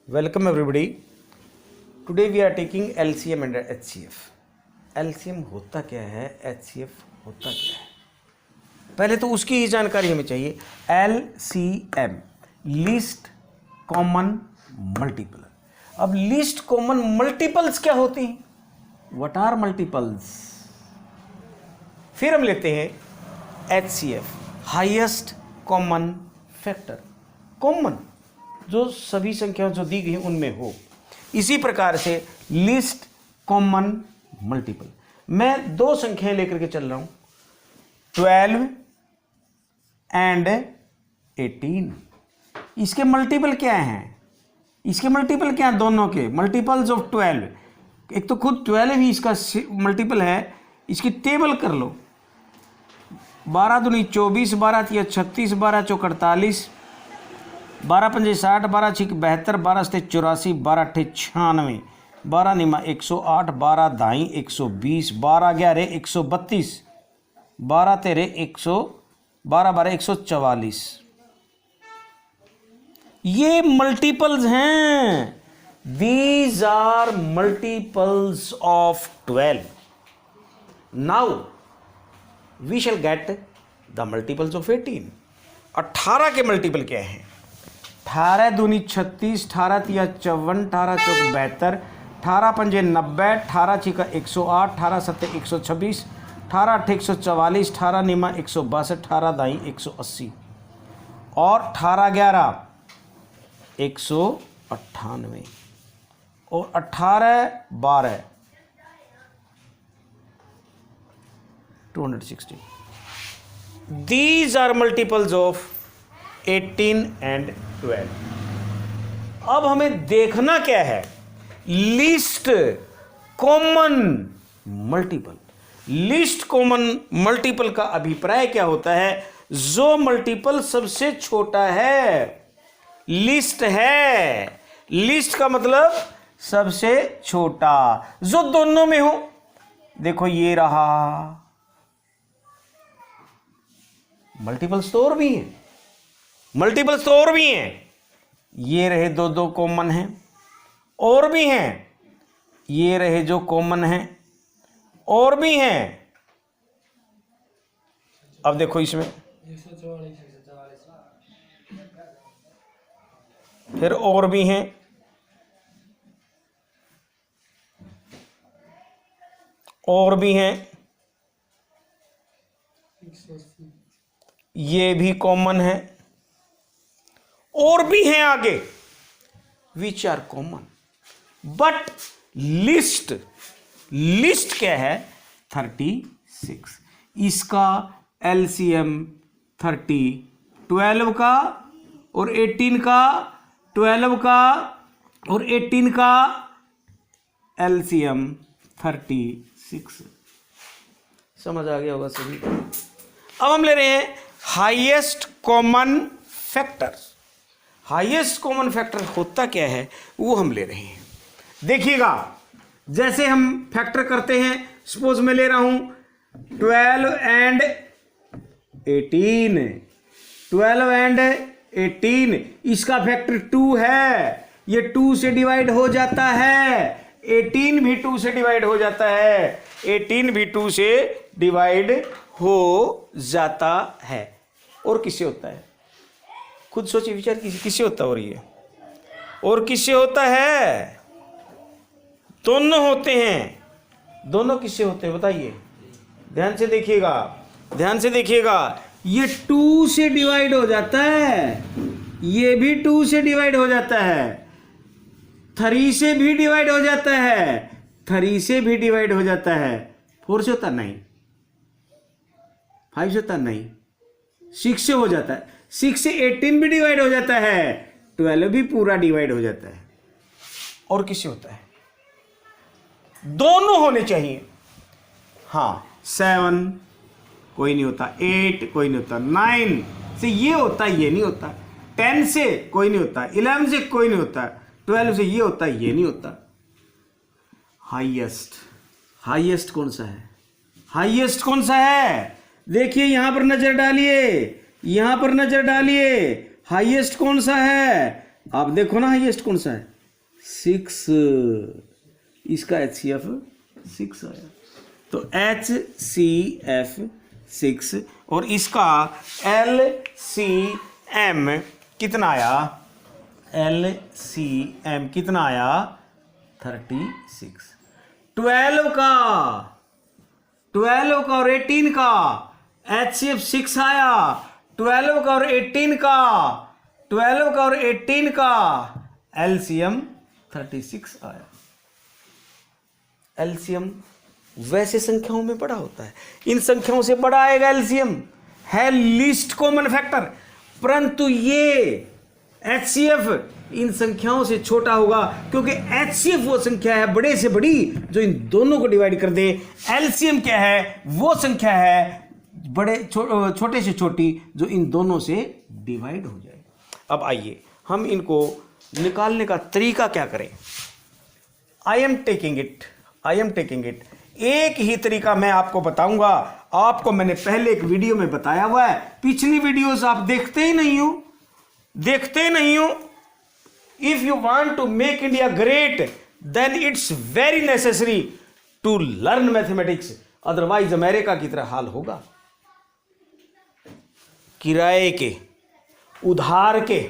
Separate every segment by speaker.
Speaker 1: Welcome everybody. Today we are taking LCM and HCF. LCM होता क्या है, HCF होता क्या है, पहले तो उसकी ही जानकारी हमें चाहिए. LCM least common multiple. अब लीस्ट कॉमन मल्टीपल्स क्या होती हैं, व्हाट आर मल्टीपल्स. फिर हम लेते हैं HCF highest common factor. Common जो सभी संख्याओं जो दी गई उनमें हो. इसी प्रकार से लीस्ट कॉमन मल्टीपल. मैं दो संख्याएं लेकर के चल रहा हूं, 12 एंड 18. इसके मल्टीपल क्या हैं, इसके मल्टीपल क्या हैं, दोनों के मल्टीपल्स ऑफ 12. एक तो खुद 12 ही इसका मल्टीपल है. इसकी टेबल कर लो. 12 दूनी 24, 12 तिया 36, 12 चौक 48, 12 पंजे 60, 12 छिक 72, 12 सते 84, 12 अट्ठे 96, 12 निमा 108, 12 दाई 120, 12 ग्यारह 132, 12 तेरे 100, 12 12 144. ये मल्टीपल्स हैं. These are multiples of 12. Now we shall get the multiples of 18. 18 के मल्टीपल क्या है. 18 दूनी 36, 18 तिया 54, 18 चौक 72, 18 पंजे 90, 18 छिका 108, 18 सत्ते 126, 18 अट्ठे 144, 18 निमा 162, 18 दाई 180 और 18 11 198 और 18 12 260. These are multiples of 18 and 12. अब हमें देखना क्या है, least common multiple. Least common multiple का अभिप्राय क्या होता है, जो मल्टीपल सबसे छोटा है. लिस्ट है, लिस्ट का मतलब सबसे छोटा, जो दोनों में हो. देखो ये रहा, मल्टीपल्स तो और भी हैं, मल्टीपल्स तो और भी हैं. ये रहे दो दो कॉमन हैं, और भी हैं. ये रहे जो कॉमन हैं, और भी हैं. अब देखो इसमें फिर और भी हैं, और भी हैं. ये भी कॉमन है, और भी हैं आगे, which are common. But least, least क्या है, 36. इसका एलसीएम 30, 12 का और 18 का, 12 का और 18 का एलसीएम 36. समझ आ गया होगा सभी को. अब हम ले रहे हैं highest common factor. Highest common factor होता क्या है वो हम ले रहे हैं. देखिएगा, जैसे हम फैक्टर करते हैं, सपोज मैं ले रहा हूं 12 एंड 18, 12 एंड 18. इसका फैक्टर 2 है, ये 2 से डिवाइड हो जाता है. 18 भी 2 से डिवाइड हो जाता है, 18 भी 2 से डिवाइड हो जाता है. और किससे होता है, खुद सोचिए विचार कीजिए, किससे होता है. और ये और किससे होता है, दोनों होते हैं. दोनों किससे होते हैं बताइए, ध्यान से देखिएगा, ध्यान से देखिएगा. ये 2 से डिवाइड हो जाता है, ये भी 2 से डिवाइड हो जाता है, 3 से भी डिवाइड हो जाता है, 3 से भी डिवाइड हो जाता है. 4 से होता नहीं, 5 से होता नहीं, 6 से हो जाता है, 6 से 18 भी डिवाइड हो जाता है, 12 भी पूरा डिवाइड हो जाता है. और किससे होता है, दोनों होने चाहिए. हाँ, 7 कोई नहीं होता, 8 कोई नहीं होता, 9 से ये होता ये नहीं होता, 10 से कोई नहीं होता, 11 से कोई नहीं होता, 12 से ये होता ये नहीं होता. हाईएस्ट, हाईएस्ट कौन सा है, हाईएस्ट कौन सा है. देखिए यहां पर नजर डालिए, यहां पर नजर डालिए, हाईएस्ट कौन सा है, आप देखो ना हाईएस्ट कौन सा है, 6, इसका HCF 6 आया। तो HCF 6 और इसका LCM कितना आया, LCM कितना आया 36। 12 का और 18 का HCF 6 आया, 12 का और 18 का, 12 का और 18 का LCM 36 आया। LCM वैसे संख्याओं में बड़ा होता है, इन संख्याओं से बड़ा आएगा LCM, है लीस्ट कॉमन फैक्टर, परंतु ये HCF इन संख्याओं से छोटा होगा, क्योंकि HCF वो संख्या है बड़े से बड़ी जो इन दोनों को डिवाइड कर दे। LCM क्या है, वो संख्या है बड़े छोटे से छोटी जो इन दोनों से डिवाइड हो जाए। अब आइए हम इनको निकालने का तरीका क्या करें। आई एम टेकिंग इट, एक ही तरीका मैं आपको बताऊंगा। आपको मैंने पहले एक वीडियो में बताया हुआ है, पिछली वीडियोस आप देखते ही नहीं हो। If you want to make India great then it's very necessary to learn mathematics, otherwise America की तरह हाल होगा। किराए के, उधार के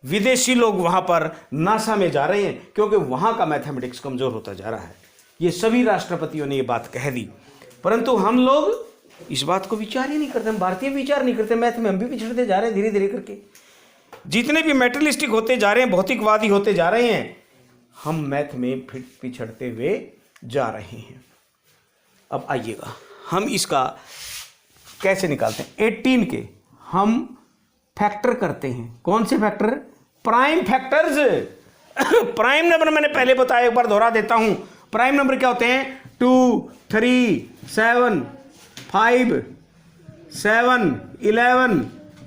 Speaker 1: विदेशी लोग वहां पर नासा में जा रहे हैं क्योंकि वहां का मैथमेटिक्स कमजोर होता जा रहा है। ये सभी राष्ट्रपतियों ने ये बात कह दी, परंतु हम लोग इस बात को विचार ही नहीं करते। हम भारतीय विचार नहीं करते, मैथ में हम भी पिछड़ते जा रहे हैं धीरे धीरे करके। जितने भी मेटलिस्टिक होते जा रहे हैं, भौतिकवादी होते जा रहे हैं, हम मैथ में पिछड़ते हुए जा रहे हैं। अब आइएगा हम इसका कैसे निकालते हैं। 18 के हम फैक्टर करते हैं। कौन से factor? Prime factors. Prime number मैंने पहले बताया, एक बार दोहरा देता हूं। प्राइम नंबर क्या होते हैं? 2, 3, 7, 5, 7, 11,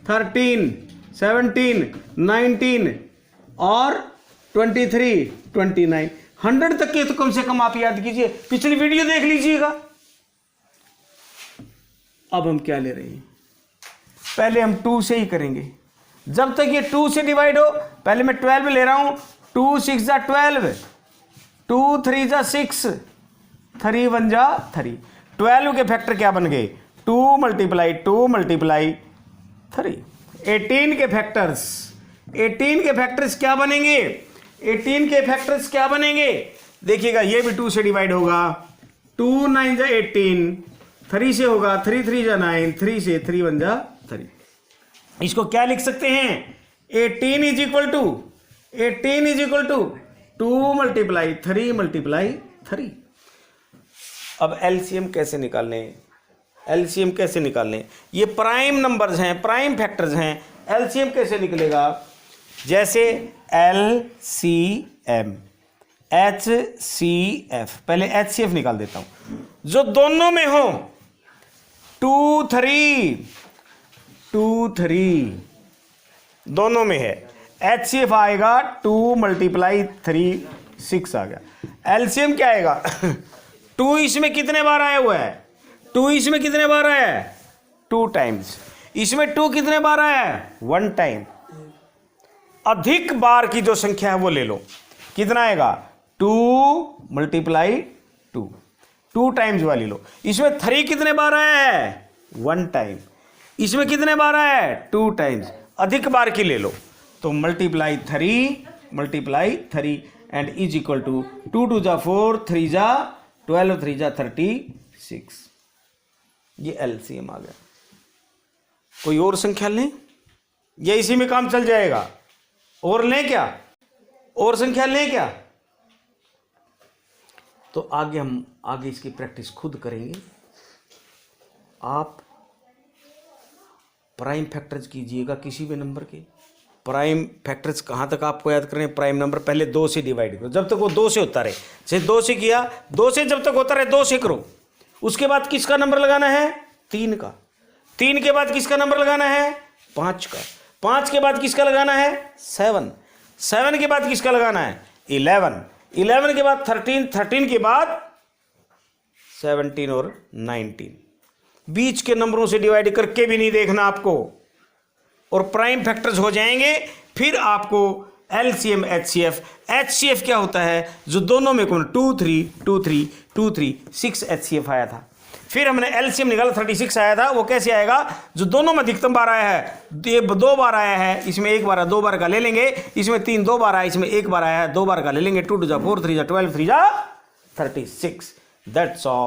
Speaker 1: 13, 17, 19 और 23, 29, 100 तक के तो कम से कम आप याद कीजिए, पिछली वीडियो देख लीजिएगा। अब हम क्या ले रहे हैं? पहले हम 2 से ही करेंगे। जब तक ये 2 से डिवाइड हो, पहले मैं 12 ले रहा हूं। 2 6 जा 12, 2 3 जा 6, 3 1 जा 3। 12 के फैक्टर क्या बन गए? 2 × 2 × 3। 18 के फैक्टर्स क्या बनेंगे? 18 के फैक्टर्स क्या बनेंगे? देखिएगा, ये भी 2 से डिवाइड होगा। 2 9 जा 18, 3 से होगा, 3 3 जा 9, 3 से 3 1 जा 3। इसको क्या लिख सकते हैं? 18 इज इक्वल टू 2 × 3 × 3। अब एलसीएम कैसे निकालने? ये प्राइम नंबर्स हैं, प्राइम फैक्टर्स हैं। एलसीएम कैसे निकलेगा? जैसे LCM, HCF, पहले HCF निकाल देता हूं, जो दोनों में हो। 2 3 दोनों में है। HCF आएगा 2 × 3 6 आ गया। एलसीएम क्या आएगा? 2 इसमें कितने बार आया हुआ है? 2 इसमें कितने बार आया है? 2 टाइम्स। इसमें 2 कितने बार आया है? 1 टाइम। अधिक बार की जो संख्या है वो ले लो। कितना आएगा? 2 × 2 टाइम्स वाली लो। इसमें 3 कितने बार आया है? 1 टाइम। इसमें कितने बार आया है? 2 टाइम्स। अधिक बार की ले लो, तो multiply 3 and is equal to 2 2 जा 4, 3 जा 12, 3 जा 36। ये एलसीएम आ गया। कोई और संख्या लें या इसी में काम चल जाएगा? और लें क्या? और संख्या लें क्या? तो आगे हम इसकी प्रैक्टिस खुद करेंगे। आप प्राइम फैक्टर्स कीजिएगा किसी भी नंबर के। प्राइम फैक्टर्स कहाँ तक आपको याद करें? प्राइम नंबर पहले 2 से डिवाइड करो, जब तक वो 2 से होता रहे। जैसे 2 से किया, 2 से जब तक होता रहे 2 से करो। उसके बाद किसका नंबर लगाना है? 3 का। 3 के बाद किसका नंबर लगाना है? 5 का। 5 के बाद किसका लगाना है? 7। 7 के बाद किसका लगाना है? 11। 11 के बाद 13। 13 के बाद 17 और 19। बीच के नंबरों से डिवाइड करके भी नहीं देखना आपको, और प्राइम फैक्टर्स हो जाएंगे। फिर आपको LCM HCF, HCF क्या होता है, जो दोनों में कौन 2 3 2 3 2 3 6 HCF आया था। फिर हमने LCM निकाला 36 आया था, वो कैसे आएगा, जो दोनों में अधिकतम बार आया है, ये 2 बार आया है, इसमें 1 बार 2 बार का ले लेंगे, इसमें 3 2 बार आया, इसमें 1 बार आया है, 2 बार का ले लेंगे, 2 2 जा 4 3 जा 12 3 जा 36, दैट्स ऑल।